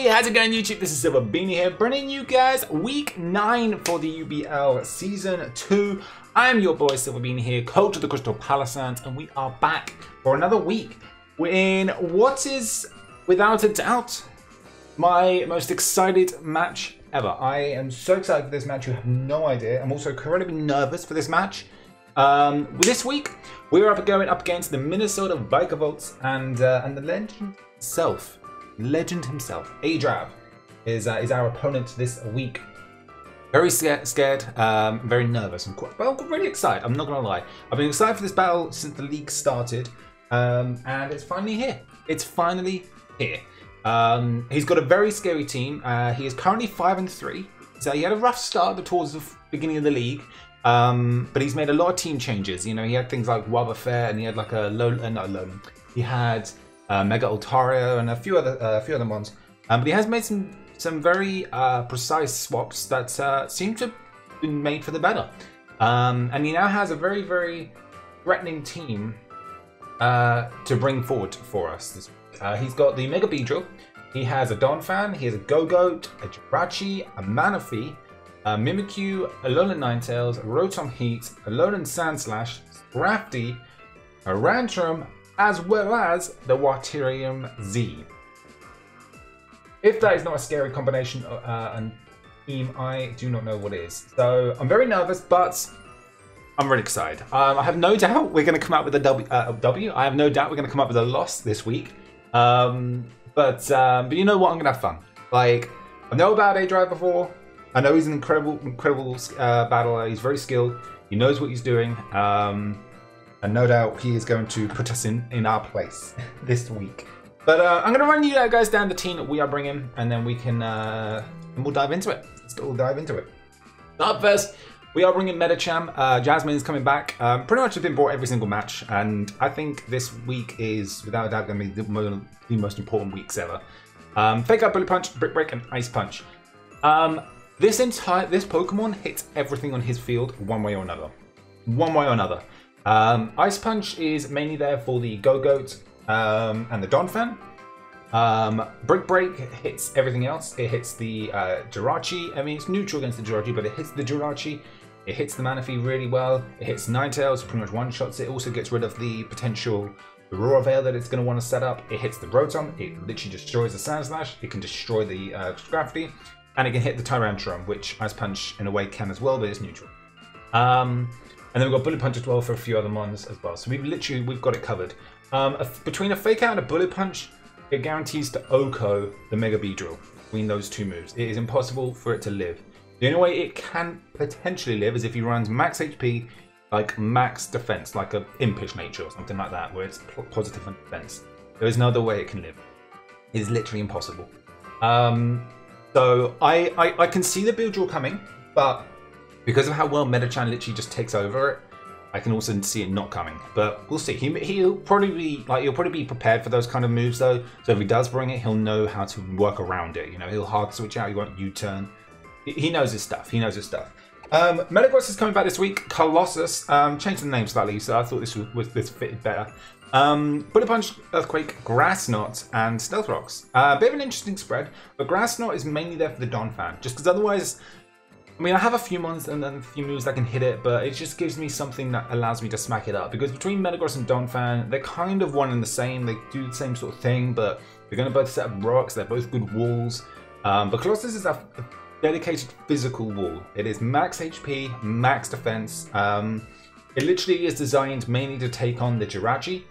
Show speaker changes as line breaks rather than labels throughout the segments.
Hey, how's it going YouTube? This is SilverBeanie here, bringing you guys week 9 for the UBL season 2. I'm your boy SilverBeanie here, coach of the Crystal Palossands, and we are back for another week in what is, without a doubt, my most excited match ever. I am so excited for this match, you have no idea. I'm also incredibly nervous for this match. This week, we're going up against the Minnesota Vikavolts and the legend himself, aDrive, is our opponent this week. Very scared, very nervous, but I'm really excited. I'm not gonna lie. I've been excited for this battle since the league started, and it's finally here. It's finally here. He's got a very scary team. He is currently 5-3. So he had a rough start towards the beginning of the league. But he's made a lot of team changes. You know, he had things like Wabafare, and he had like a he had Mega Altaria and a few other ones. But he has made some very precise swaps that seem to have been made for the better. And he now has a very, very threatening team to bring forward for us this week. He's got the Mega Beedrill. He has a Donphan. He has a Gogoat, a Jirachi, a Manaphy, Mimikyu, Alolan Ninetales, Rotom Heat, Alolan Sandslash, Scrafty, a Rantrum, as well as the Waterium Z. If that is not a scary combination and team, I do not know what is. So I'm very nervous, but I'm really excited. I have no doubt we're going to come out with a W. I have no doubt we're going to come up with a loss this week. But you know what? I'm going to have fun. Like, I know about aDrive before. I know he's an incredible battler. He's very skilled. He knows what he's doing. And no doubt he is going to put us in our place this week. But I'm going to run you guys down the team that we are bringing, and then we can we'll dive into it. We'll dive into it. Up first, we are bringing Medicham. Jasmine is coming back. Pretty much has been brought every single match, and I think this week is without a doubt going to be the most important weeks ever. Fake Out, Bullet Punch, Brick Break, and Ice Punch. This Pokemon hits everything on his field one way or another. Ice Punch is mainly there for the Gogoat and the Donphan. Brick Break hits everything else. It hits the Jirachi. I mean, it's neutral against the Jirachi, but it hits the Jirachi. It hits the Manaphy really well. It hits Ninetales, pretty much one-shots it. Also gets rid of the potential Aurora Veil that it's going to want to set up. It hits the Rotom. It literally destroys the Sandslash. It can destroy the Scrafty. And it can hit the Tyrantrum, which Ice Punch in a way can as well, but it's neutral. And then we've got Bullet Punch as well for a few other mons as well. So we've got it covered. Between a Fake Out and a Bullet Punch, it guarantees to OHKO the Mega Beedrill between those two moves. It is impossible for it to live. The only way it can potentially live is if he runs max HP, like max defense, like a Impish Nature or something like that, where it's positive on defense. There is no other way it can live. It is literally impossible. So I can see the Beedrill coming, but because of how well Medicham literally just takes over it, I can also see it not coming. But we'll see. He'll probably be prepared for those kind of moves though. So if he does bring it, he'll know how to work around it. You know, he'll hard switch out. He won't U-turn. He knows his stuff. Metagross is coming back this week. Colossus changed the name slightly, so I thought this fitted better. Bullet Punch, Earthquake, Grass Knot, and Stealth Rocks. A bit of an interesting spread, but Grass Knot is mainly there for the Donphan, just because otherwise, I mean, I have a few mons and then a few moves that can hit it, but it just gives me something that allows me to smack it up. Because between Metagross and Donphan, they're kind of one and the same. They do the same sort of thing, but they're going to both set up rocks. They're both good walls. But Colossus is a dedicated physical wall. It is max HP, max defense. It literally is designed mainly to take on the Jirachi.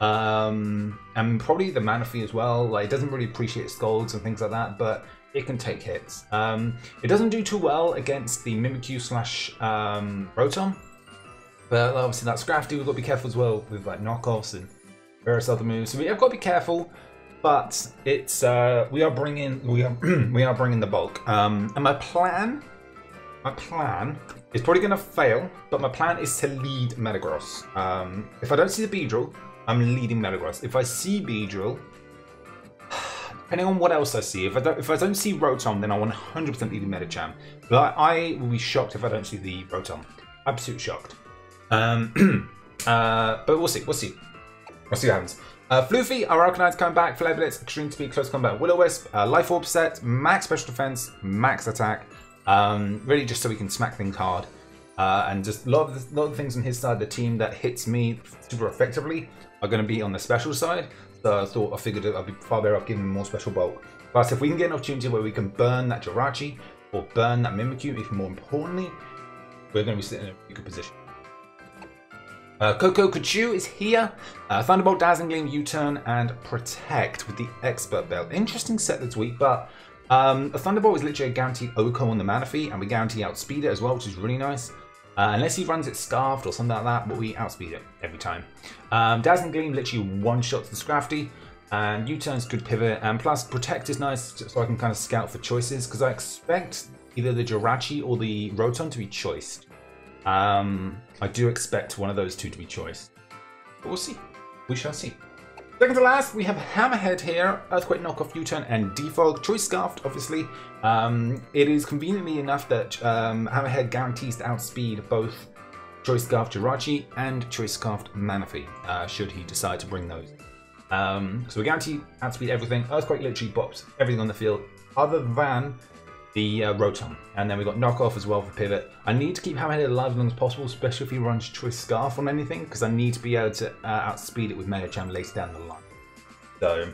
And probably the Manaphy as well. Like, it doesn't really appreciate Scalds and things like that, but it can take hits. It doesn't do too well against the Mimikyu / Rotom, but obviously that's Scrafty. We've got to be careful as well with like knockoffs and various other moves. So we have got to be careful, but it's we are bringing the bulk. And my plan is probably going to fail, but my plan is to lead Metagross. If I don't see the Beedrill, I'm leading Metagross. If I see Beedrill, depending on what else I see, if I don't see Rotom, then I 100% leading Medicham. But I will be shocked if I don't see the Rotom. Absolute shocked. But we'll see. We'll see what happens. Floofy, our Arcanines coming back, Blitz, Extreme Speed, Close Combat, Will-O-Wisp, Life Orb set, max special defense, max attack, really just so we can smack things hard. And just a lot of things on his side of the team that hits me super effectively are going to be on the special side. So I figured I'd be far better off giving him more special bulk. Plus, if we can get an opportunity where we can burn that Jirachi or burn that Mimikyu, even more importantly, we're going to be sitting in a really good position. Coco Kachu is here. Thunderbolt, Dazzling Gleam, U-Turn, and Protect with the Expert Belt. Interesting set this week, but a Thunderbolt is literally a guaranteed OHKO on the Manaphy, and we guarantee outspeed it as well, which is really nice. Unless he runs it Scarfed or something like that, but we outspeed it every time. Dazzling Gleam literally one-shots the Scrafty, and U-Turn's good pivot, and plus Protect is nice so I can kind of scout for choices, because I expect either the Jirachi or the Rotom to be choiced. I do expect one of those two to be choiced, but we'll see. We shall see. Second to last, we have Hammerhead here, Earthquake, Knockoff, U-Turn, and Defog. Choice Scarfed, obviously. It is conveniently enough that Hammerhead guarantees to outspeed both Choice Scarfed Jirachi and Choice Scarfed Manaphy, should he decide to bring those. So we guarantee outspeed everything. Earthquake literally bops everything on the field, other than the Rotom. And then we got Knockoff as well for pivot. I need to keep Hammerhead alive as long as possible, especially if he runs Choice Scarf on anything, because I need to be able to outspeed it with Medicham later down the line. So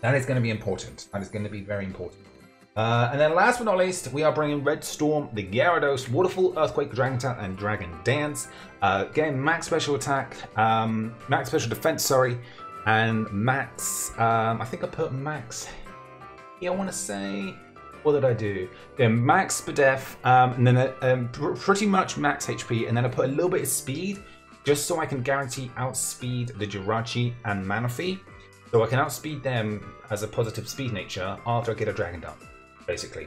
that is going to be important. That is going to be very important. And then last but not least, we are bringing Red Storm, the Gyarados, Waterfall, Earthquake, Dragon Tap, and Dragon Dance. Again, max special attack, max special defense, sorry, and max, I think I put max, I want to say, what did I do? Yeah, max Spadef, and then pretty much max HP, and then I put a little bit of speed, just so I can guarantee outspeed the Jirachi and Manaphy, so I can outspeed them as a positive speed nature after I get a Dragon Dance, basically.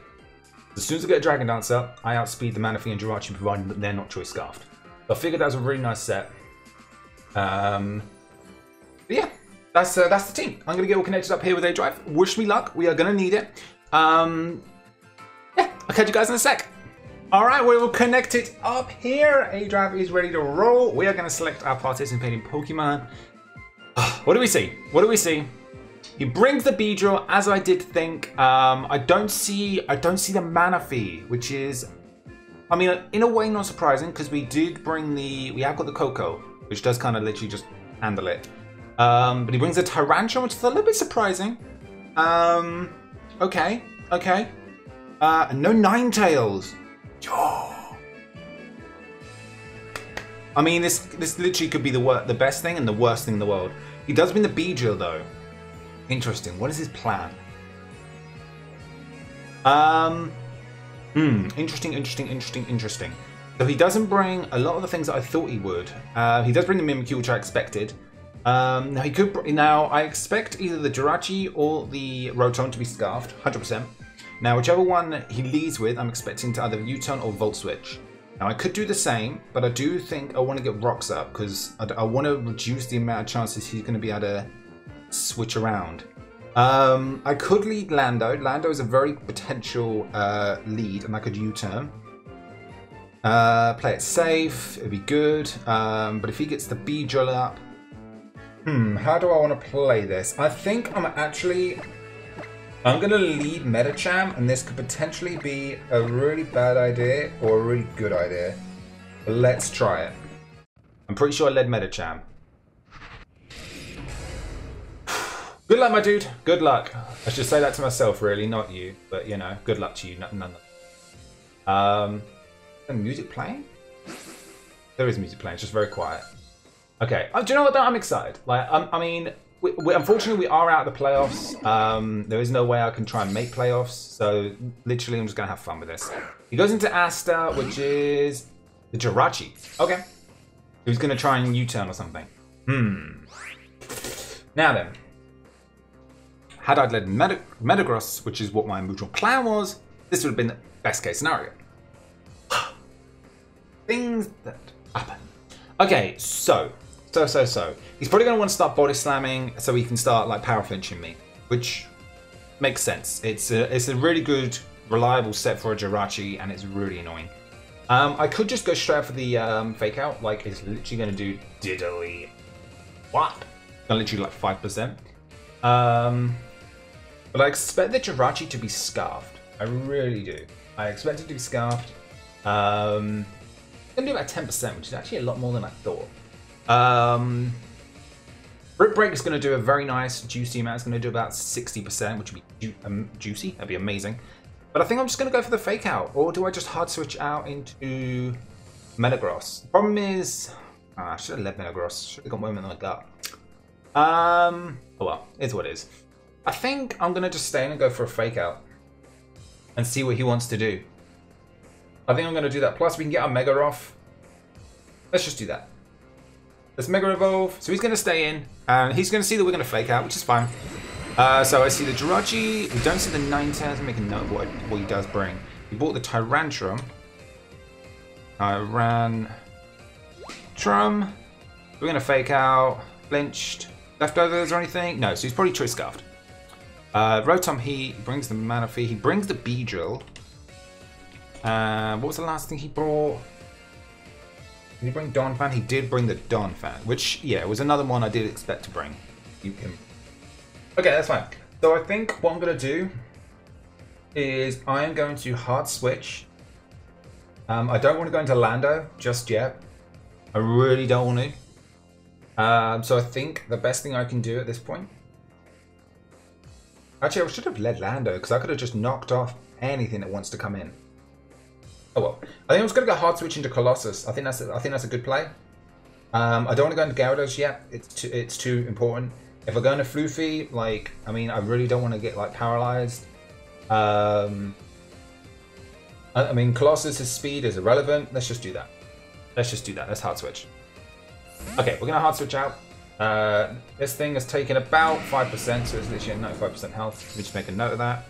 As soon as I get a Dragon Dance up, I outspeed the Manaphy and Jirachi, provided that they're not Choice Scarfed. So I figured that was a really nice set. But yeah, that's the team. I'm going to get all connected up here with aDrive. Wish me luck. We are going to need it. Yeah, I'll catch you guys in a sec. Alright, we're all connected up here. aDrive is ready to roll. We are going to select our participating Pokemon. What do we see? What do we see? He brings the Beedrill, as I did think. I don't see the Manaphy, which is, I mean, in a way not surprising, because we have got the Coco, which does kind of literally just handle it. But he brings a Tyrantrum, which is a little bit surprising. Okay. No Ninetales. Oh. I mean, this literally could be the best thing and the worst thing in the world. He does bring the Beedrill though. Interesting. What is his plan? Interesting. So he doesn't bring a lot of the things that I thought he would. He does bring the Mimikyu, which I expected. Now I expect either the Jirachi or the Rotom to be Scarfed, 100%. Now whichever one he leads with, I'm expecting to either U-Turn or Volt Switch. Now I could do the same, but I do think I want to get Rocks up, because I want to reduce the amount of chances he's going to be able to switch around. I could lead Lando. Lando is a very potential lead, and I could U-Turn. Play it safe, it'd be good. But if he gets the Beedrill up, how do I want to play this? I think I'm going to lead Medicham, and this could potentially be a really bad idea or a really good idea. But let's try it. I'm pretty sure I led Medicham. Good luck, my dude. Good luck. I should say that to myself, really, not you. But, you know, good luck to you. None of music playing? There is music playing. It's just very quiet. Okay. Do you know what, though? I'm excited. Like, I mean, unfortunately, we are out of the playoffs. There is no way I can try and make playoffs. So, literally, I'm just going to have fun with this. He goes into Asta, which is the Jirachi. Okay. He's going to try and U-turn or something. Now then. Had I led Metagross, which is what my mutual plan was, this would have been the best case scenario. Things that happen. Okay, so. He's probably going to want to start body slamming so he can start like power flinching me, which makes sense. It's a really good, reliable set for a Jirachi, and it's really annoying. I could just go straight for the fake out, like it's literally going to do diddly what? literally like 5%. But I expect the Jirachi to be scarfed. I really do. I expect it to be scarfed. It's going to do about 10%, which is actually a lot more than I thought. Brick Break is going to do a very nice juicy amount. It's going to do about 60%, which would be juicy. That'd be amazing. But I think I'm just going to go for the fake out. Or do I just hard switch out into Metagross? The problem is, I should have led Metagross. Should have got Moment in my gut. Oh well, it's what it is. I think I'm going to just stay in and go for a fake out. And see what he wants to do. I think I'm going to do that. Plus, we can get our Mega off. Let's just do that. Let's Mega Evolve. So he's going to stay in. And he's going to see that we're going to fake out, which is fine. So I see the Jirachi. We don't see the Ninetales. Let me make a note of what he does bring. He bought the Tyrantrum. We're going to fake out. Flinched. Leftovers or anything? No, so he's probably Choice Scarfed. Rotom, he brings the Manaphy. He brings the Beedrill. What was the last thing he brought? Did he bring Donphan? He did bring the Donphan, which, yeah, was another one I did expect to bring. Okay, that's fine. So I think what I'm going to do is I am going to hard switch. I don't want to go into Lando just yet. I really don't want to. So I think the best thing I can do at this point. Actually, I should have led Lando because I could have just knocked off anything that wants to come in. Oh well. I think I'm just going to go hard switch into Colossus. I think that's a good play. I don't want to go into Gyarados yet. It's too important. If I go into Floofy, like, I mean, I really don't want to get like paralyzed. I mean, Colossus's speed is irrelevant. Let's just do that. Let's hard switch. Okay, we're gonna hard switch out. This thing has taken about 5%, so it's literally at 95% health. Let me just make a note of that.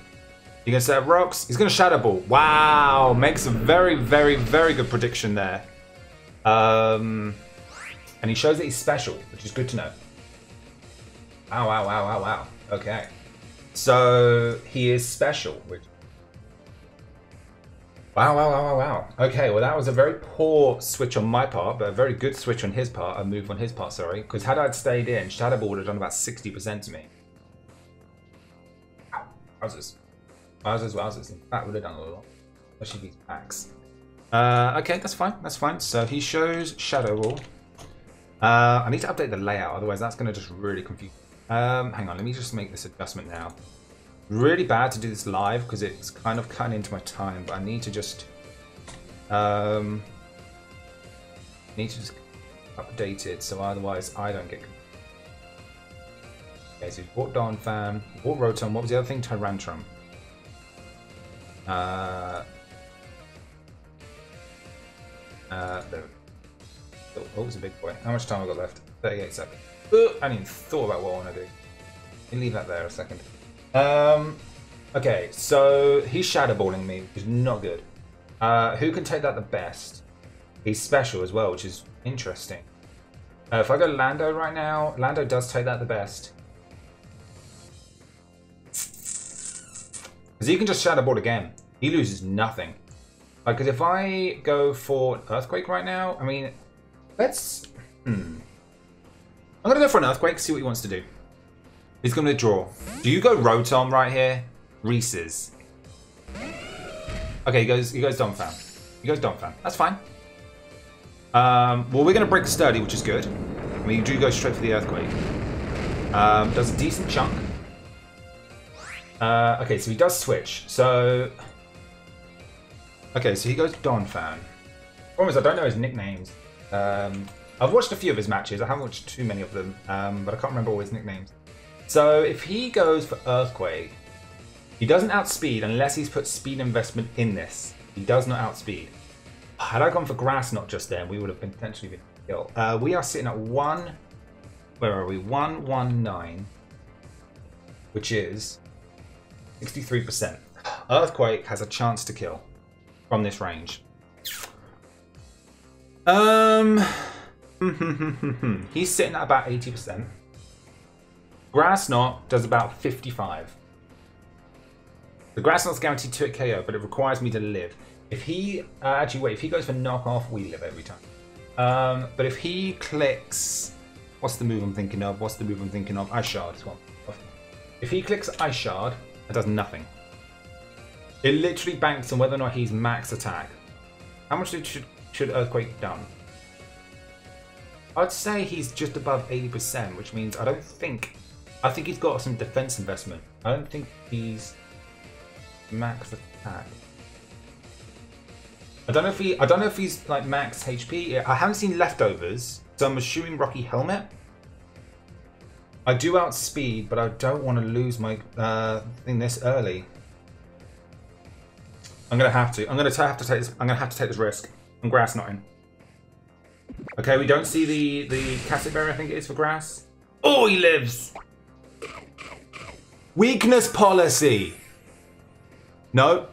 You're gonna set up rocks. He's gonna Shadow Ball. Wow, makes a very, very, very good prediction there. And he shows that he's special, which is good to know. Wow. Okay. So he is special, which Wow. Okay, well that was a very poor switch on my part, but a very good switch on his part, a move on his part, sorry. Because had I stayed in, Shadow Ball would have done about 60% to me. Wowzers. That would have done a lot. Especially these packs. Okay, that's fine. So he shows Shadow Ball. I need to update the layout, otherwise that's going to just really confuse me. Hang on, let me just make this adjustment now. Really bad to do this live because it's kind of cutting into my time, but I need to just update it so otherwise I don't get. Okay, so we bought Donphan, we bought Rotom. What was the other thing? Tyrantrum. There. Oh, it's a big boy. How much time have I got left? 38 seconds. I hadn't even thought about what I want to do. Let me leave that there a second. Okay, so he's Shadow Balling me, which is not good. Who can take that the best? He's special as well, which is interesting. If I go Lando right now, Lando does take that the best. Because he can just Shadow Ball again. He loses nothing. Because if I go for Earthquake right now, I mean, let's... I'm going to go for an Earthquake, see what he wants to do. He's going to draw. Do you go Rotom right here? Reese's. Okay, he goes Donphan. That's fine. Well, we're going to break Sturdy, which is good. I mean, you do go straight for the Earthquake. Does a decent chunk. Okay, so he does switch. So... Okay, so he goes Donphan. Problem is, I don't know his nicknames. I've watched a few of his matches. I haven't watched too many of them, but I can't remember all his nicknames. So if he goes for Earthquake, he doesn't outspeed unless he's put speed investment in this. He does not outspeed. Had I gone for Grass Knot just then, we would have potentially been killed. We are sitting at 1... Where are we? 119, which is 63%. Earthquake has a chance to kill from this range. He's sitting at about 80%. Grass Knot does about 55. The Grass Knot's guaranteed to hit KO, but it requires me to live. If he actually wait, if he goes for knock off, we live every time. But if he clicks What's the move I'm thinking of? What's the move I'm thinking of? iShard is one. If he clicks iShard, it does nothing. It literally banks on whether or not he's max attack. How much should Earthquake done? I'd say he's just above 80%, which means I think he's got some defense investment. I don't think he's max attack. I don't know if he's like max HP. I haven't seen leftovers, so I'm assuming Rocky Helmet. I do outspeed, but I don't want to lose my thing this early. I'm gonna have to. I'm gonna have to take this risk. I'm grass knotting. Okay, we don't see the Casset Berry, I think it is for grass. Oh, he lives! Weakness policy! No.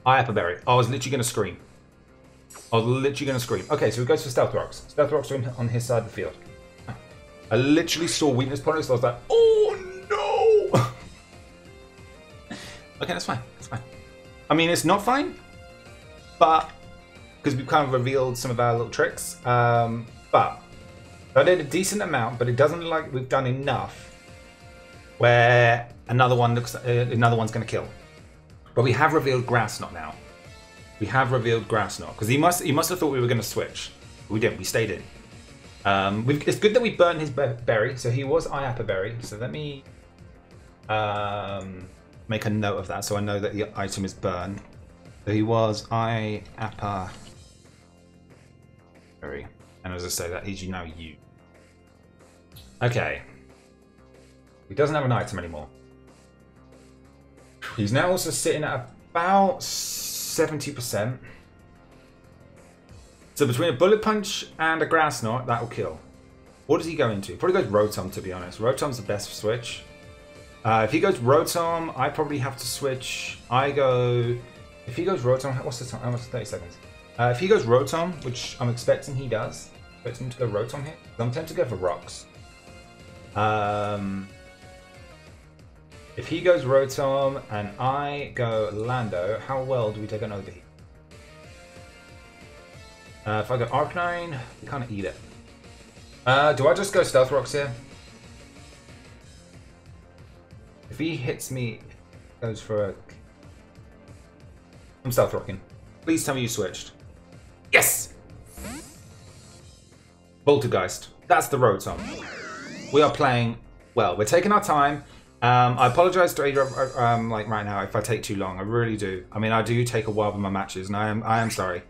Berry. I was literally gonna scream. Okay, so he goes for Stealth Rocks. Stealth Rocks are on his side of the field. I literally saw weakness policy, so I was like, oh no! Okay, that's fine. That's fine. I mean, it's not fine, but because we've kind of revealed some of our little tricks. But I did a decent amount, but it doesn't look like we've done enough where another one's going to kill. But we have revealed Grass Knot now. We have revealed Grass Knot because he must have thought we were going to switch. But we didn't. We stayed in. It's good that we burned his berry, so he was Berry. So let me make a note of that so I know that the item is burned. So he was Berry. And as I say, that is now you. Okay. He doesn't have an item anymore. He's now also sitting at about 70%. So between a Bullet Punch and a Grass Knot, that will kill. What does he go into? Probably goes Rotom, to be honest. Rotom's the best switch. If he goes Rotom, I probably have to switch. If he goes Rotom, what's the time? Almost 30 seconds. If he goes Rotom, which I'm expecting he does, expecting him to go Rotom here. I'm tempted to go for Rocks. If he goes Rotom and I go Lando, how well do we take an overheat? If I go Arcanine, we kind of eat it. Do I just go Stealth Rocks here? If he hits me, goes for a... I'm Stealth Rocking. Please tell me you switched. Yes! Poltergeist. That's the Rotom. We are playing well. We're taking our time. I apologize to aDrive like right now if I take too long. I really do. I mean, I do take a while with my matches, and I am sorry.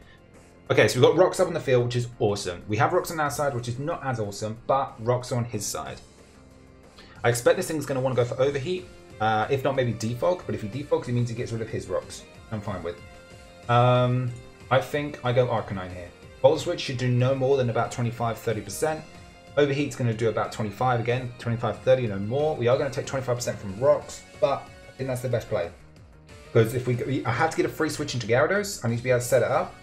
Okay, so we've got Rocks up on the field, which is awesome. We have Rocks on our side, which is not as awesome, but Rocks are on his side. I expect this thing's going to want to go for Overheat. If not, maybe Defog. But if he defogs, it means he gets rid of his Rocks. I'm fine with. I think I go Arcanine here. Volt Switch should do no more than about 25-30%. Overheat's going to do about 25 again. 25-30, no more. We are going to take 25% from Rocks, but I think that's the best play. Because if I have to get a free switch into Gyarados, I need to be able to set it up.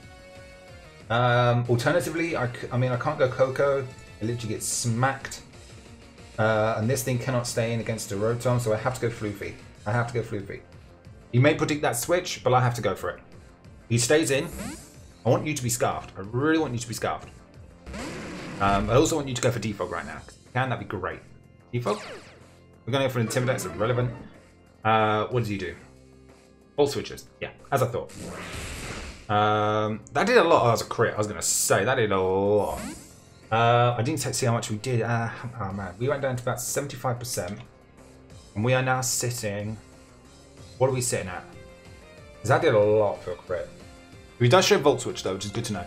Alternatively, I mean, I can't go Coco. It literally gets smacked. And this thing cannot stay in against a Rotom, so I have to go Floofy. I have to go Floofy. He may predict that switch, but I have to go for it. He stays in. I want you to be Scarfed. I really want you to be Scarfed. I also want you to go for Defog right now. Can that be great? Defog? We're going to go for Intimidate, it's irrelevant. What does he do? All switches. Yeah, as I thought. That did a lot. Oh, that was a crit. I was going to say, that did a lot. I didn't see how much we did. Oh man, we went down to about 75%. And we are now sitting... What are we sitting at? Because that did a lot for a crit. He does show Volt Switch though, which is good to know.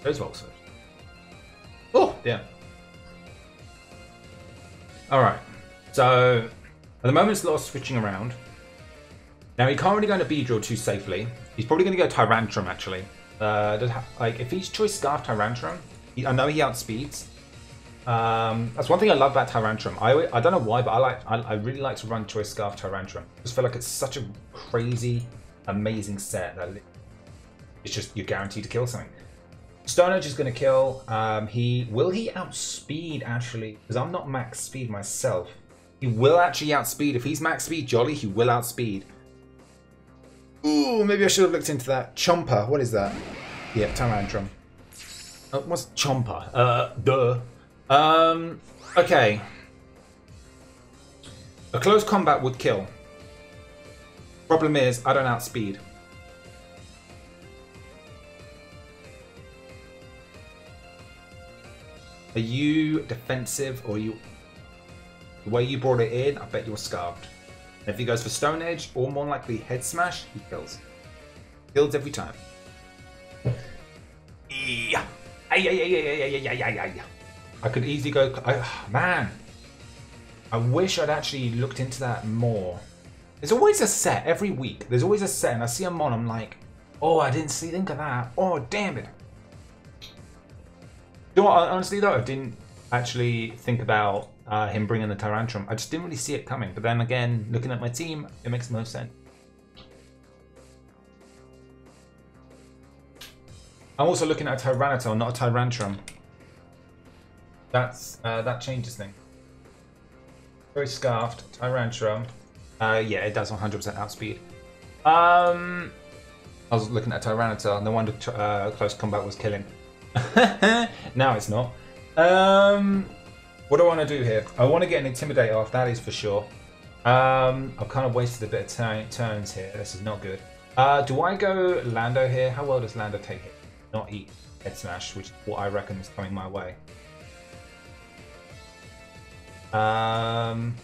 There's Volt Switch. Oh, yeah. Alright. So, at the moment it's a lot of switching around. Now he can't really go into Beedrill too safely. He's probably going to go Tyrantrum actually. Like if he's Choice Scarf Tyrantrum, I know he outspeeds. That's one thing I love about Tyrantrum. I don't know why, but I really like to run Choice Scarf Tyrantrum. I just feel like it's such a crazy, amazing set that it's just you're guaranteed to kill something. Stone Edge is going to kill. Will he outspeed actually? Because I'm not max speed myself. He will actually outspeed. If he's max speed Jolly, he will outspeed. Ooh, maybe I should have looked into that. Chomper, what is that? Yeah, Tyrantrum. What's Chomper? Okay. A close combat would kill. Problem is, I don't outspeed. Are you defensive or are you... The way you brought it in, I bet you're scarved. And if he goes for Stone Edge or more likely Head Smash, he kills. Kills every time. Yeah. I could easily go... man. I wish I'd actually looked into that more. There's always a set every week. There's always a set and I see a mon, I'm like, oh, I didn't think of that. Oh, damn it. You know what, honestly though, I didn't actually think about him bringing the Tyrantrum. I just didn't really see it coming. But then again, looking at my team, it makes the most sense. I'm also looking at a Tyranitar, not a Tyrantrum. That changes things. Very scarfed, Tyrantrum. Yeah, it does 100% outspeed. I was looking at Tyranitar, and no wonder close combat was killing. Now it's not. What do I want to do here? I want to get an Intimidate off, that is for sure. I've kind of wasted a bit of turns here. This is not good. Do I go Lando here? How well does Lando take it? Not eat Head Smash, which is what I reckon is coming my way. I'm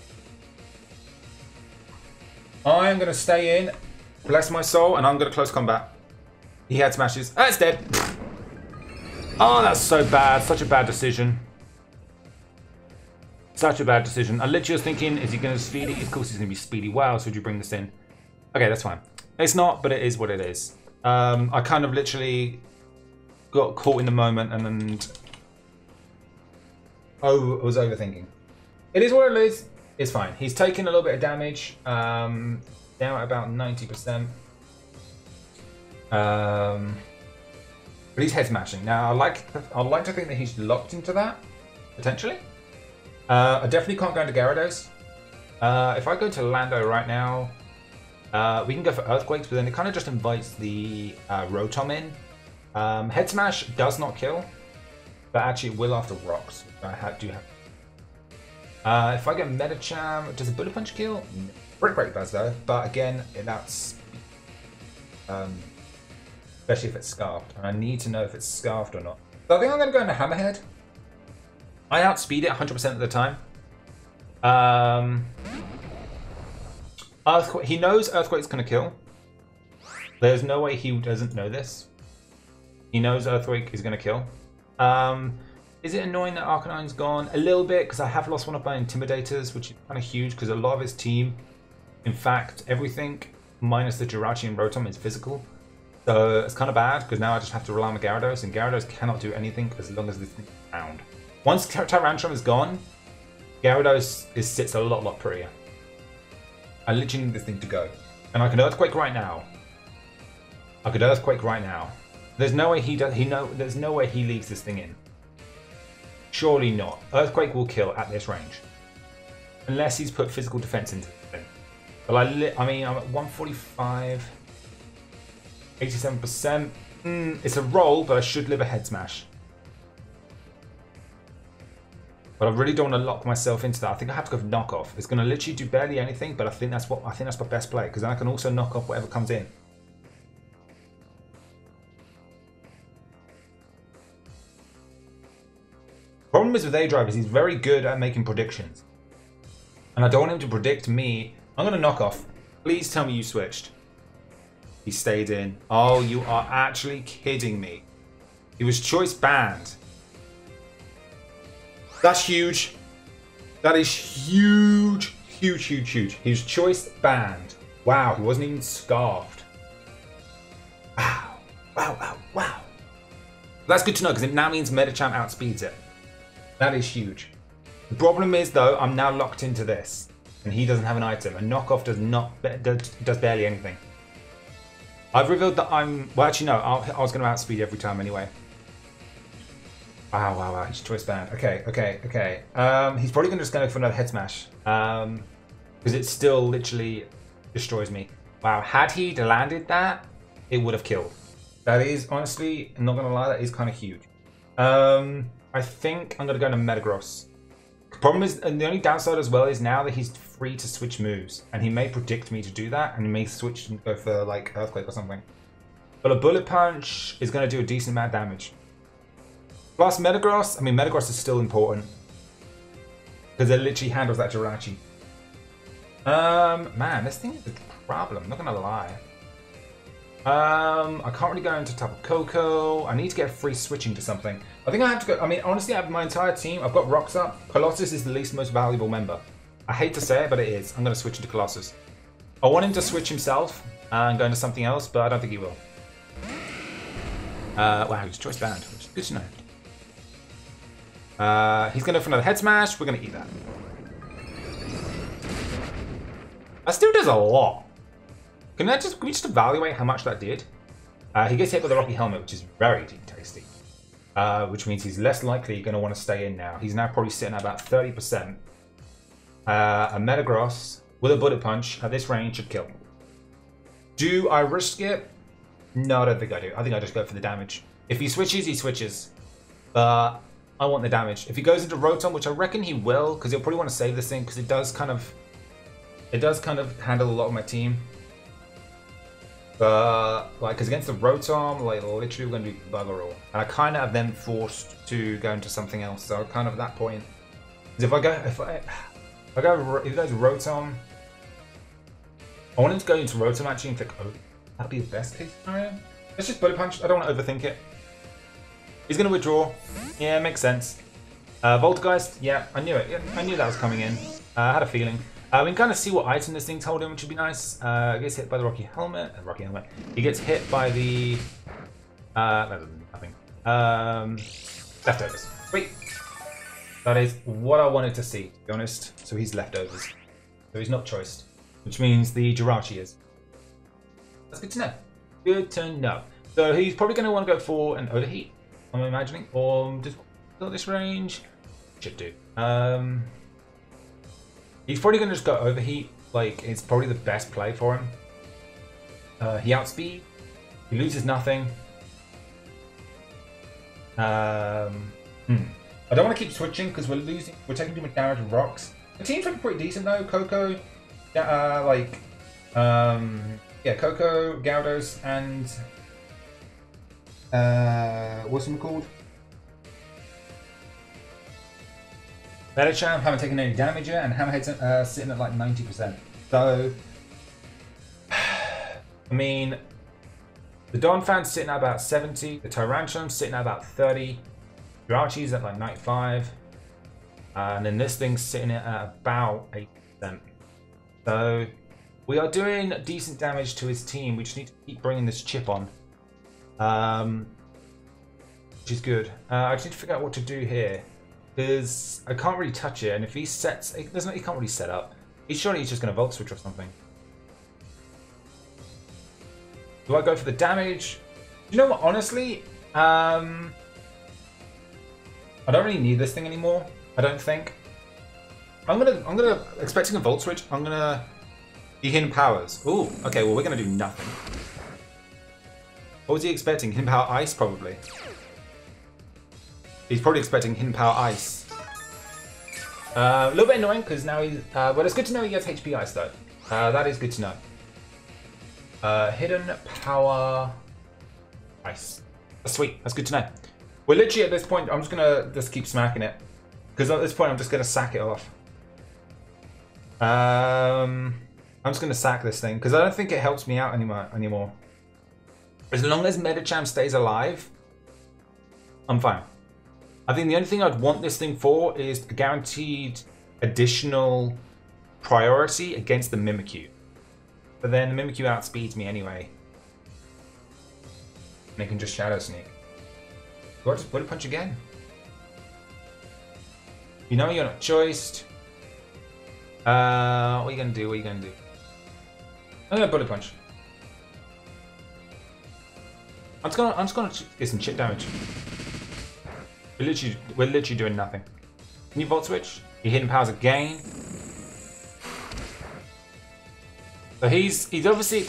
going to stay in, bless my soul, and I'm going to close combat. He Head Smashes. Ah, it's dead. Oh, that's so bad. Such a bad decision. Such a bad decision. I literally was thinking, is he going to speedy? Of course he's going to be speedy. Wow, so would you bring this in? Okay, that's fine. It's not, but it is what it is. I kind of literally got caught in the moment and then... Oh, I was overthinking. It is what it is. It's fine. He's taking a little bit of damage. Now at about 90%. But he's head smashing. Now I'd like to think that he's locked into that, potentially. I definitely can't go into Gyarados. If I go to Lando right now, we can go for Earthquakes, but then it kind of just invites the Rotom in. Head Smash does not kill, but actually it will after Rocks. I do have. If I get Medicham, does a Bullet Punch kill? Brick Break does though, but again, that's especially if it's Scarfed, and I need to know if it's Scarfed or not. So I think I'm going to go into Hammerhead. I outspeed it 100% of the time. Earthquake. He knows Earthquake's going to kill. There's no way he doesn't know this. He knows Earthquake is going to kill. Is it annoying that Arcanine's gone? A little bit, because I have lost one of my Intimidators, which is kind of huge, because a lot of his team, in fact, everything minus the Jirachi and Rotom is physical. So it's kind of bad, because now I just have to rely on the Gyarados, and Gyarados cannot do anything as long as this thing is around. Once Tyrantrum is gone, Gyarados sits a lot prettier. I literally need this thing to go. And I can Earthquake right now. I could Earthquake right now. There's no way there's no way he leaves this thing in. Surely not. Earthquake will kill at this range. Unless he's put physical defense into the thing. But I mean, I'm at 145. 87%. It's a roll, but I should live a Head Smash. But I really don't want to lock myself into that. I think I have to go for knockoff. It's going to literally do barely anything, but I think that's my best play, because then I can also knock off whatever comes in. Problem is with aDrive is he's very good at making predictions. And I don't want him to predict me. I'm going to knock off. Please tell me you switched. He stayed in. Oh, you are actually kidding me. He was choice banned. That's huge. That is huge. Huge. He was choice banned. Wow, he wasn't even scarfed. Wow. That's good to know, because it now means Medicham outspeeds it. That is huge. The problem is, though, I'm now locked into this, and he doesn't have an item. And knockoff does barely anything. I've revealed that I'm... Well, actually, no. I was going to outspeed every time anyway. Wow. He's choice banned. Okay. He's probably just going to go for another Head Smash. Because it still literally destroys me. Wow. Had he landed that, it would have killed. That is, honestly, I'm not going to lie, that is kind of huge. I think I'm going to go into Metagross. The problem is, and the only downside as well is now that he's free to switch moves. And he may predict me to do that, and he may switch and go for, like, Earthquake or something. But a Bullet Punch is going to do a decent amount of damage. Plus Metagross, I mean, Metagross is still important. Because it literally handles that Jirachi. Man, this thing is a problem, I'm not going to lie. I can't really go into Tapu Koko. I need to get free switching to something. I think I have to go. I mean, honestly, I have my entire team. I've got Rocks up. Colossus is the least most valuable member. I hate to say it, but it is. I'm going to switch into Colossus. I want him to switch himself and go into something else, but I don't think he will. Wow, he's choice banned, which is good to know. He's going to go for another head smash. We're going to eat that. That still does a lot. Can we just evaluate how much that did? He gets hit with a Rocky Helmet, which is very tasty. Which means he's less likely going to want to stay in now. He's now probably sitting at about 30%. A Metagross with a Bullet Punch at this range should kill. Do I risk it? No, I don't think I do. I think I just go for the damage. If he switches, he switches. But I want the damage. If he goes into Rotom, which I reckon he will, because he'll probably want to save this thing, because it does kind of handle a lot of my team. But, like, because against the Rotom, like, literally we're going to do bugger all. And I kind of have them forced to go into something else. So kind of at that point, if he goes Rotom, I want him to go into Rotom actually and think, oh, that'd be the best case scenario. Let's just Bullet Punch. I don't want to overthink it. He's going to withdraw. Yeah, makes sense. Voltgeist, yeah, I knew it. I knew that was coming in. I had a feeling. We can kind of see what item this thing's holding, which would be nice. He gets hit by the Rocky Helmet. He gets hit by the... nothing. Leftovers. Sweet. That is what I wanted to see, to be honest. So he's leftovers. So he's not choiced. Which means the Jirachi is. That's good to know. Good to know. So he's probably going to want to go for an Overheat, I'm imagining. Or just this range. Should do. He's probably going to just go Overheat. Like, it's probably the best play for him. He outspeed. He loses nothing. I don't want to keep switching because we're losing. We're taking too much damage with rocks. The team's looking pretty decent though. Coco, Coco, Gyarados, and what's it called? Medicham haven't taken any damage yet, and Hammerhead's sitting at like 90%. So, I mean, the Donphan's sitting at about 70, the Tyrantrum's sitting at about 30, Jirachi's at like 95, and then this thing's sitting at about 8%. So, we are doing decent damage to his team. We just need to keep bringing this chip on, which is good. I just need to figure out what to do here. Because I can't really touch it, and if he sets, he can't really set up. He's surely he's just going to Volt Switch or something. Do I go for the damage? You know what? Honestly, I don't really need this thing anymore. I don't think. I'm gonna expecting a Volt Switch. I'm gonna be hidden powers. Ooh, okay. Well, we're gonna do nothing. What was he expecting? Hidden power ice, probably. He's probably expecting Hidden Power Ice. A little bit annoying because now he's... well, it's good to know he gets HP Ice though. That is good to know. Hidden Power Ice. That's sweet. That's good to know. We're literally at this point, I'm just going to keep smacking it. Because at this point, I'm just going to sack it off. I'm just going to sack this thing because I don't think it helps me out anymore. As long as Medicham stays alive, I'm fine. I think the only thing I'd want this thing for is a guaranteed additional priority against the Mimikyu. But then the Mimikyu outspeeds me anyway. And it can just Shadow Sneak. Do I just Bullet Punch again? You know you're not choiced. What are you going to do? What are you going to do? I'm going to Bullet Punch. I'm just gonna get some chip damage. We're literally doing nothing. Can you Volt Switch? He Hidden Powers again. So he's obviously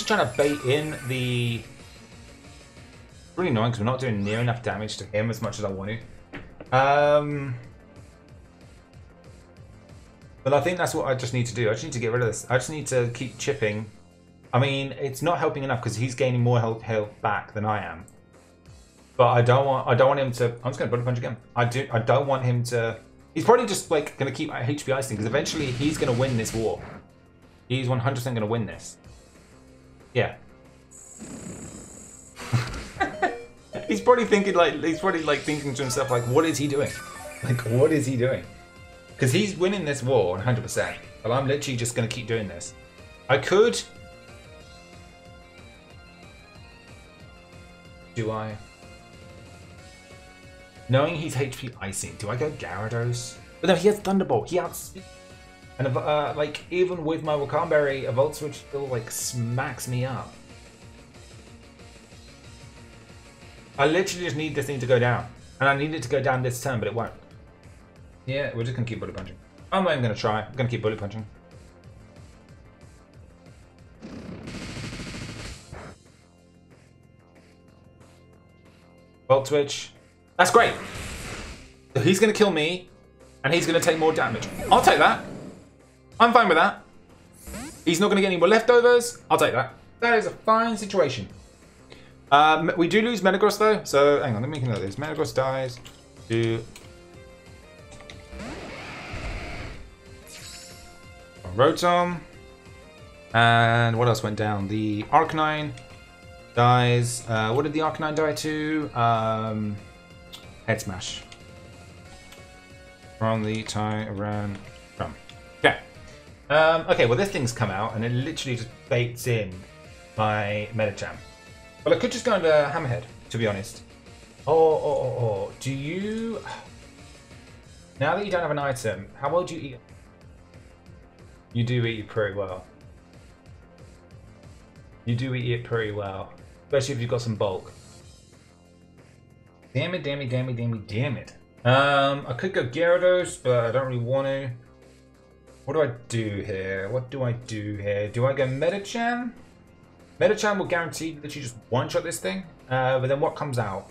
trying to bait in the Really annoying because we're not doing near enough damage to him as much as I want to. But I think that's what I just need to do. I just need to get rid of this. I just need to keep chipping. I mean, it's not helping enough because he's gaining more health back than I am. But I don't want him to. I'm just going to bullet punch again. I don't want him to. He's probably just like going to keep HP icing because eventually he's going to win this war. He's 100% going to win this. Yeah. He's probably thinking thinking to himself like, what is he doing? Like, what is he doing? Because he's winning this war 100%. But I'm literally just going to keep doing this. I could. Do I? Knowing he's HP icing, do I go Gyarados? But no, he has Thunderbolt. He outspeeds. And like even with my Wakamberry, a Volt Switch still like smacks me up. I literally just need this thing to go down, and I need it to go down this turn, but it won't. Yeah, we're just gonna keep bullet punching. I'm not even gonna try. I'm gonna keep bullet punching. Volt Switch. That's great. So he's going to kill me, and he's going to take more damage. I'll take that. I'm fine with that. He's not going to get any more leftovers. I'll take that. That is a fine situation. We do lose Metagross, though. So, hang on. Let me make a note of this. Metagross dies to Rotom. And what else went down? The Arcanine dies. What did the Arcanine die to? Head Smash. From the Tyran. Okay. Okay, well this thing's come out and it literally just baits in my Medicham. Well, I could just go into Hammerhead, to be honest. Do you... Now that you don't have an item, how well do you eat? You do eat it pretty well. You do eat it pretty well. Especially if you've got some bulk. Damn it, damn it, damn it, damn it, damn it. I could go Gyarados, but I don't really want to. What do I do here? What do I do here? Do I go Medicham? Medicham will guarantee that you just one-shot this thing. But then what comes out?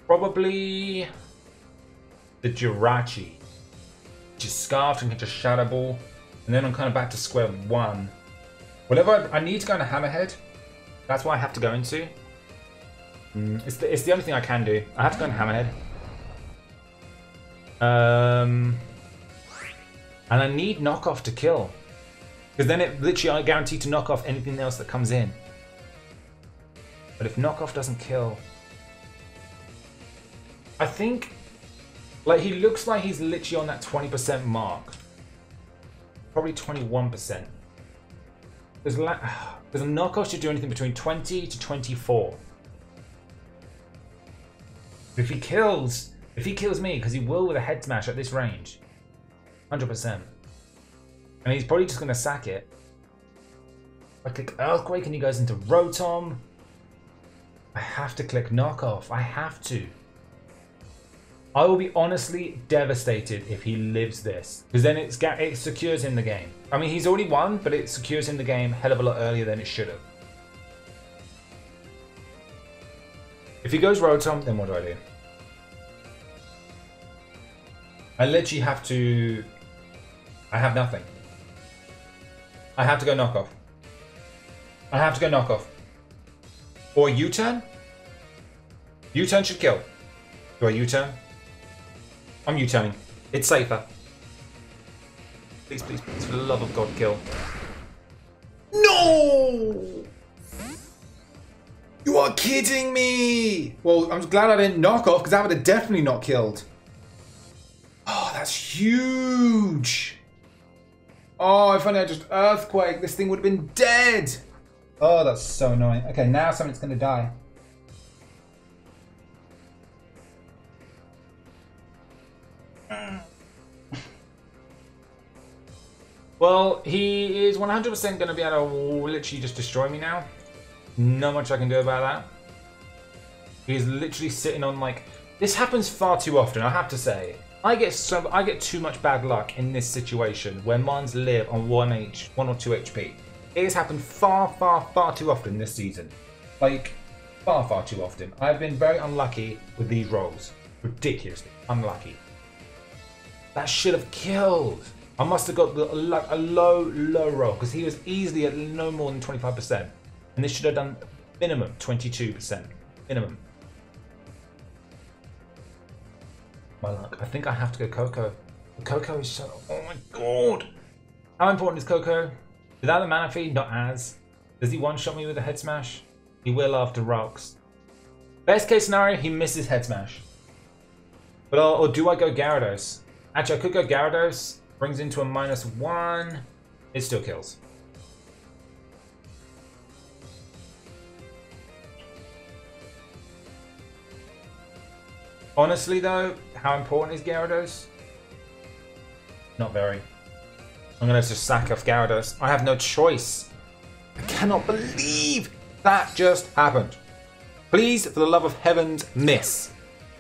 Probably the Jirachi. Which is Scarfed and can just Shadow Ball. And then I'm kind of back to square one. Whatever I need to go into Hammerhead. That's what I have to go into. It's the only thing I can do. I have to go into Hammerhead. And I need knockoff to kill. Because then it literally I guarantee to knock off anything else that comes in. But if knockoff doesn't kill... I think... Like, he looks like he's literally on that 20% mark. Probably 21%. Because a knockoff should do anything between 20 to 24. If he kills me, because he will with a head smash at this range, 100%. And he's probably just going to sack it. I click Earthquake and he goes into Rotom. I have to click Knockoff. I have to. I will be honestly devastated if he lives this. Because then it secures him the game. I mean, he's already won, but it secures him the game a hell of a lot earlier than it should have. If he goes Rotom, then what do I do? I literally have to... I have nothing. I have to go Knockoff. I have to go Knockoff. Or U-turn? U-turn should kill. Do I U-turn? I'm U-turning. It's safer. Please, please, please, for the love of God, kill. No! You are kidding me! Well, I'm glad I didn't knock off, because that would have definitely not killed. Oh, that's huge! Oh, if only I just Earthquake, this thing would have been dead! Oh, that's so annoying. Okay, now something's going to die. Well, he is 100% going to be able to literally just destroy me now. Not much I can do about that. He's literally sitting on like... This happens far too often, I have to say. I get too much bad luck in this situation where mines live on 1 or 2 HP. It has happened far, far, far too often this season. Like, far, far too often. I've been very unlucky with these rolls. Ridiculously unlucky. That should have killed. I must have got a low roll because he was easily at no more than 25%. And this should have done minimum 22%. Minimum. My luck. I think I have to go Coco. Coco is so... Oh my god. How important is Coco? Without the mana feed, not as. Does he one-shot me with a head smash? He will after rocks. Best case scenario, he misses head smash. But or do I go Gyarados? Actually, I could go Gyarados. Brings into a -1. It still kills. Honestly though, how important is Gyarados? Not very. I'm going to just sack off Gyarados. I have no choice. I cannot believe that just happened. Please, for the love of heavens, miss.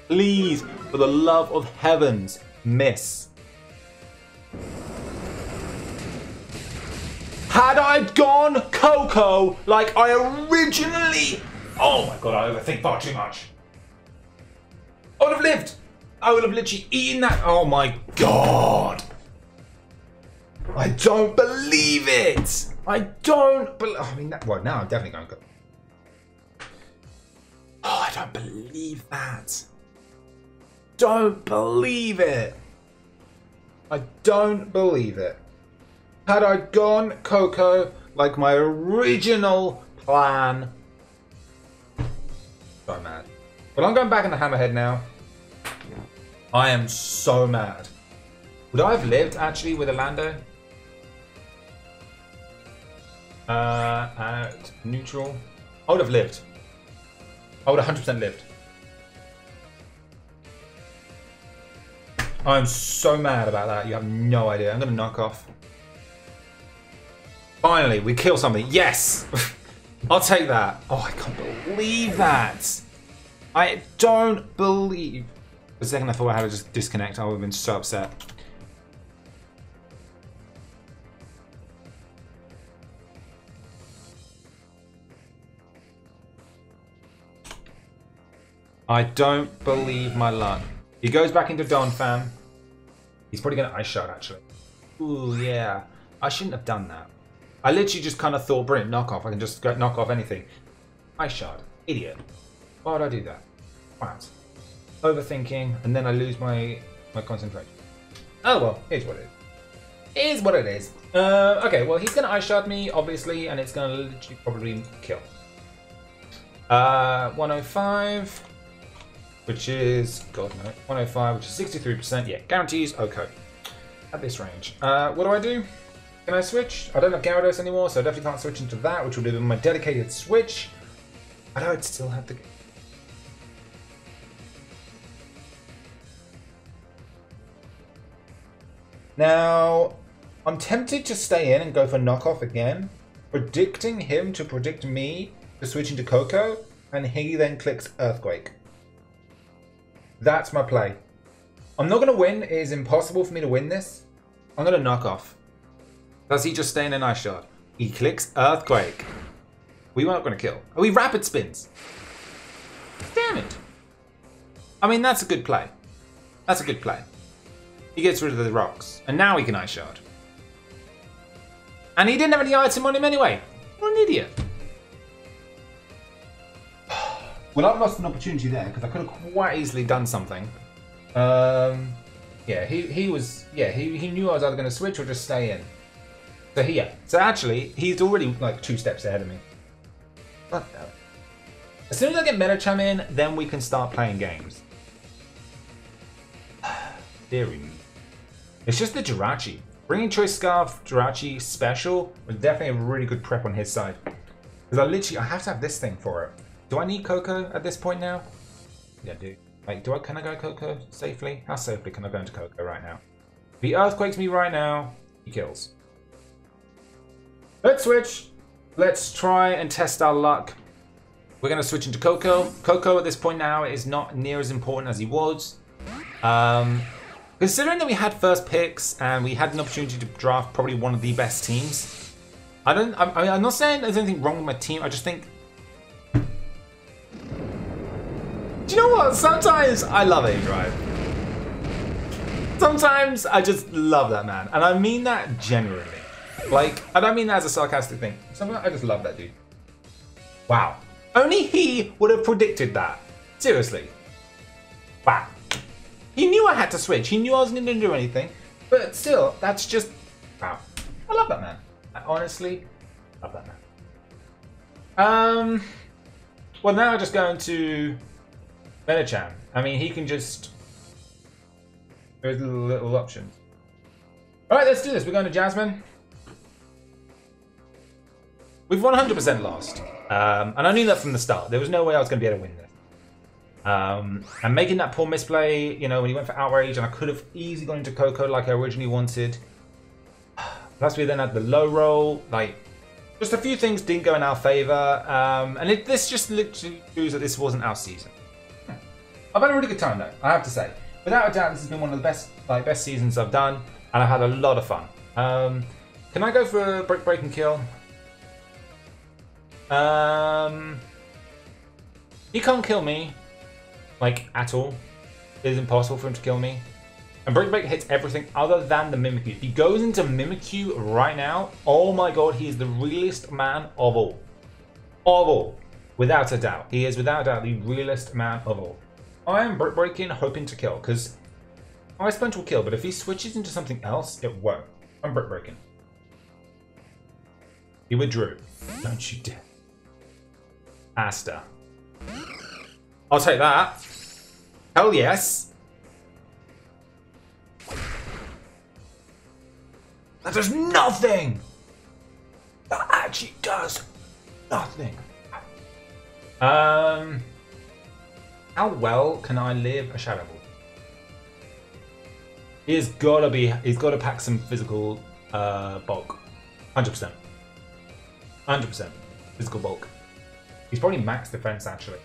Please, for the love of heavens, miss. Had I gone Coco like I originally... Oh my god, I overthink far too much. I would have lived. I would have literally eaten that. Oh my god. I don't believe it. I don't believe... I mean, that... Well, now I'm definitely going to go. Oh, I don't believe that. Don't believe it. I don't believe it. Had I gone Coco like my original plan. So mad. But I'm going back in the Hammerhead now. I am so mad. Would I have lived actually with a Lando? At neutral. I would have lived. I would have 100% lived. I'm so mad about that. You have no idea. I'm going to knock off. Finally, we kill something. Yes! I'll take that. Oh, I can't believe that. I don't believe... For a second, I thought I had to just disconnect. I would have been so upset. I don't believe my luck. He goes back into Don Fam. He's probably going to Ice Shard, actually. Ooh, yeah. I shouldn't have done that. I literally just kind of thought, brilliant, knock off. I can just go knock off anything. Ice Shard. Idiot. Why would I do that? Wow. Overthinking, and then I lose my concentration. Oh well, here's what it is. Here's what it is. Okay, well, he's going to Ice Shard me, obviously, and it's going to literally probably kill. 105, which is, God no, 105, which is 63%. Yeah, guarantees, okay. At this range. What do? Can I switch? I don't have Gyarados anymore, so I definitely can't switch into that, which will be my dedicated switch. I don't still have the... Now, I'm tempted to stay in and go for knockoff again, predicting him to predict me to switch into Coco, and he then clicks Earthquake. That's my play. I'm not going to win. It is impossible for me to win this. I'm going to knock off. Does he just stay in an Ice Shard? He clicks Earthquake. We weren't going to kill. Oh, he Rapid Spins. Damn it. I mean, that's a good play. That's a good play. He gets rid of the rocks. And now he can Ice Shard. And he didn't have any item on him anyway. What an idiot. Well, I've lost an opportunity there because I could have quite easily done something. Yeah, he was... Yeah, he knew I was either going to switch or just stay in. So yeah. So actually, he's already like 2 steps ahead of me. But as soon as I get Metacham in, then we can start playing games. Deary me. It's just the Jirachi. Bringing Choice Scarf Jirachi special was definitely a really good prep on his side. Because I have to have this thing for it. Do I need Coco at this point now? Yeah, I do. Like, can I go Coco safely? How safely can I go into Coco right now? If he Earthquakes me right now, he kills. Let's switch. Let's try and test our luck. We're going to switch into Coco. Coco at this point now is not near as important as he was. Considering that we had first picks and we had an opportunity to draft probably one of the best teams. I'm not saying there's anything wrong with my team. I just think Do you know what? Sometimes I love aDrive. Sometimes I just love that man. And I mean that genuinely. Like, I don't mean that as a sarcastic thing. Sometimes I just love that dude. Wow. Only he would have predicted that. Seriously. Wow. He knew I had to switch. He knew I wasn't going to do anything. But still, that's just... Wow. I love that man. I honestly love that man. Well, now I'm just going to Metachan. I mean, he can just... There's little options. Alright, let's do this. We're going to Jasmine. We've 100% lost. And I knew that from the start. There was no way I was going to be able to win this. And making that poor misplay, you know, when he went for Outrage, and I could have easily gone into Coco like I originally wanted. Plus, we then had the low roll. Like, just a few things didn't go in our favor. And this just literally proves that this wasn't our season. I've had a really good time, though, I have to say. Without a doubt, this has been one of the best seasons I've done, and I've had a lot of fun. Can I go for a break and kill? He can't kill me, like, at all. It is impossible for him to kill me. And break hits everything other than the Mimikyu. If he goes into Mimikyu right now, oh my god, he is the realest man of all. Of all. Without a doubt. He is, without a doubt, the realest man of all. I am breaking, hoping to kill, because Ice Punch will kill, but if he switches into something else, it won't. I'm breaking. He withdrew. Don't you dare. Asta. I'll take that. Hell yes. That does nothing. That actually does nothing. How well can I live a Shadow Ball? He's gotta pack some physical bulk. 100%. 100% physical bulk. He's probably max defense actually.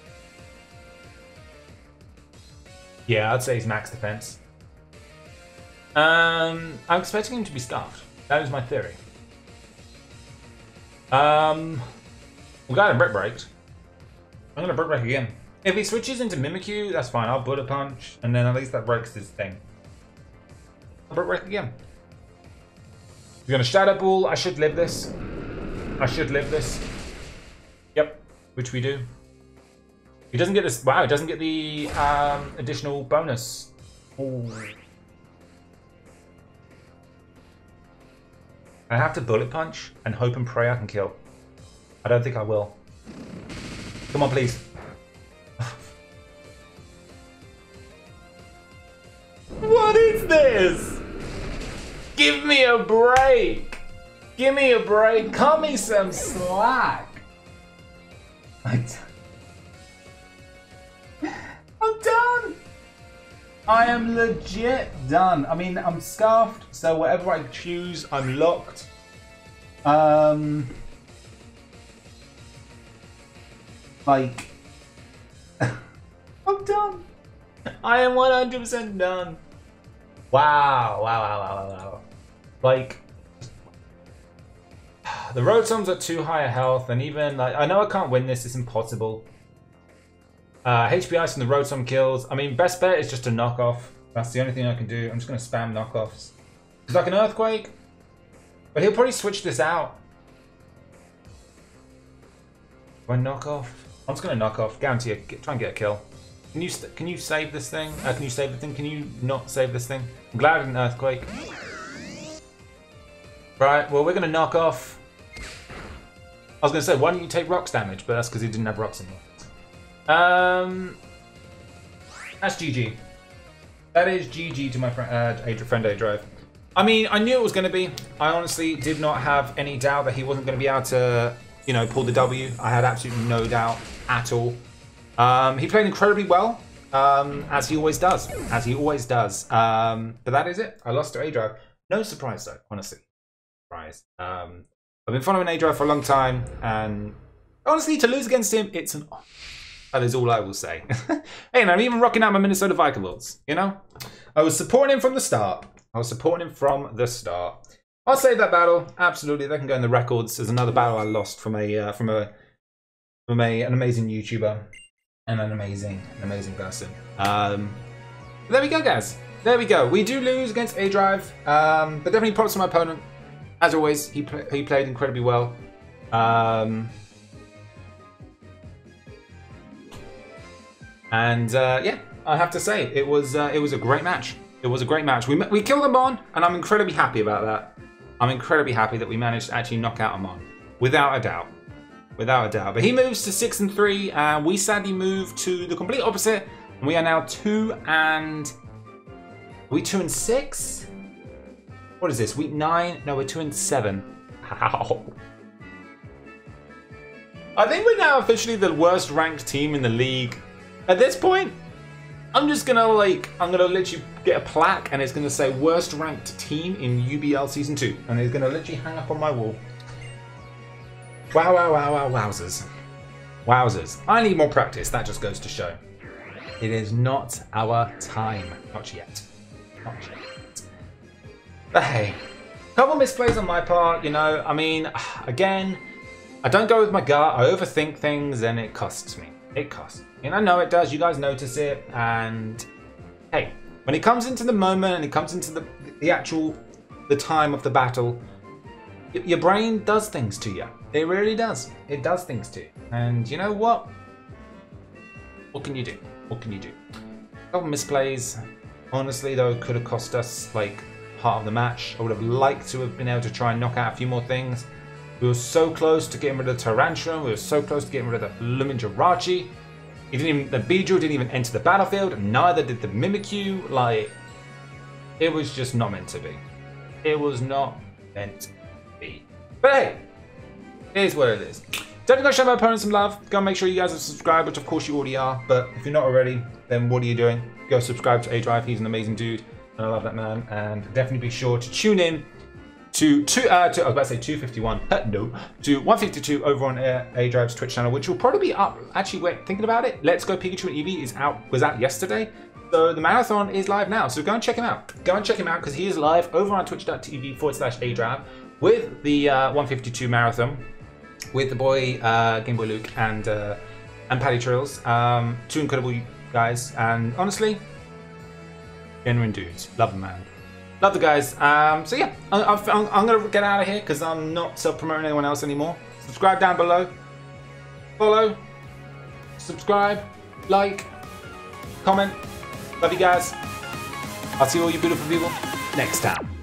Yeah, I'd say he's max defense. I'm expecting him to be stuffed. That is my theory. We got him braked. I'm gonna break again. If he switches into Mimikyu, that's fine. I'll Bullet Punch, and then at least that breaks his thing. I'll break again. He's gonna Shadow Ball. I should live this. I should live this. Yep, which we do. He doesn't get this. Wow, he doesn't get the additional bonus. Ooh. I have to Bullet Punch and hope and pray I can kill. I don't think I will. Come on, please. What is this? Give me a break. Give me a break. Cut me some slack. I'm done. I am legit done. I mean, I'm scarfed, so whatever I choose, I'm locked. Like, I'm done. I am 100% done. Wow. Like, the Rotoms are too high a health, and even, like, I know I can't win this, it's impossible. HP Ice and the Rotom kills. I mean, best bet is just to knock off. That's the only thing I can do. I'm just going to spam knockoffs. Because I can Earthquake. But he'll probably switch this out. Do I knock off? I'm just going to knock off. Guarantee it. Try and get a kill. Can you save this thing? Can you save the thing? Can you not save this thing? I'm glad I didn't Earthquake. Right, well, we're going to knock off. I was going to say, why don't you take rocks damage? But that's because he didn't have rocks anymore. That's GG. That is GG to my friend aDrive. I mean, I knew it was going to be. I honestly did not have any doubt that he wasn't going to be able to, you know, pull the W. I had absolutely no doubt at all. He played incredibly well, as he always does. As he always does. But that is it. I lost to aDrive. No surprise though, honestly. Surprise. I've been following aDrive for a long time, and honestly, to lose against him, it's an honor. That is all I will say. Hey, and I'm even rocking out my Minnesota Vikavolts, you know? I was supporting him from the start. I'll save that battle. Absolutely, that can go in the records. There's another battle I lost from an amazing YouTuber. and an amazing person. There we go, guys. There we go. We do lose against aDrive, but definitely props to my opponent. As always, he played incredibly well. Yeah, I have to say it was a great match. It was a great match. We killed Amon, and I'm incredibly happy about that. I'm incredibly happy that we managed to actually knock out Amon, without a doubt. Without a doubt. But he moves to 6-3, and we sadly move to the complete opposite. We are now 2-6. What is this? Week 9? No, we're 2-7. How? I think we're now officially the worst ranked team in the league. At this point, I'm gonna literally get a plaque, and it's gonna say worst ranked team in UBL Season 2, and it's gonna literally hang up on my wall. Wow, wow, wow, wow, wowzers. Wowzers. I need more practice, that just goes to show. It is not our time. Not yet. Not yet. But hey, a couple misplays on my part, you know, I mean, again, I don't go with my gut, I overthink things, and it costs me. It costs me. And I know it does, you guys notice it, and hey, when it comes into the moment, and it comes into the time of the battle, your brain does things to you. It really does. It does things to you. And you know what? What can you do? What can you do? A couple misplays. Honestly, though, could have cost us like part of the match. I would have liked to have been able to try and knock out a few more things. We were so close to getting rid of the Tarantula. We were so close to getting rid of the Luminjirachi. The Beedrill didn't even enter the battlefield. And neither did the Mimikyu. Like, it was just not meant to be. It was not meant to be. But hey, it is what it is. Definitely go show my opponent some love. Go and make sure you guys are subscribed, which of course you already are. But if you're not already, then what are you doing? Go subscribe to aDrive. He's an amazing dude, and I love that man. And definitely be sure to tune in to I was about to say 251. No, to 152 over on aDrive's Twitch channel, which will probably be up. Actually, wait, thinking about it, Let's Go Pikachu and Eevee was out yesterday. So the marathon is live now. So go and check him out. Go and check him out because he is live over on twitch.tv/aDrive with the 152 marathon with the boy Game Boy Luke and Paddy Trills. Two incredible guys, and honestly, genuine dudes. Love them, man. Love the guys. So yeah, I'm gonna get out of here because I'm not self-promoting anyone else anymore. Subscribe down below. Follow. Subscribe. Like. Comment. Love you guys. I'll see all you beautiful people next time.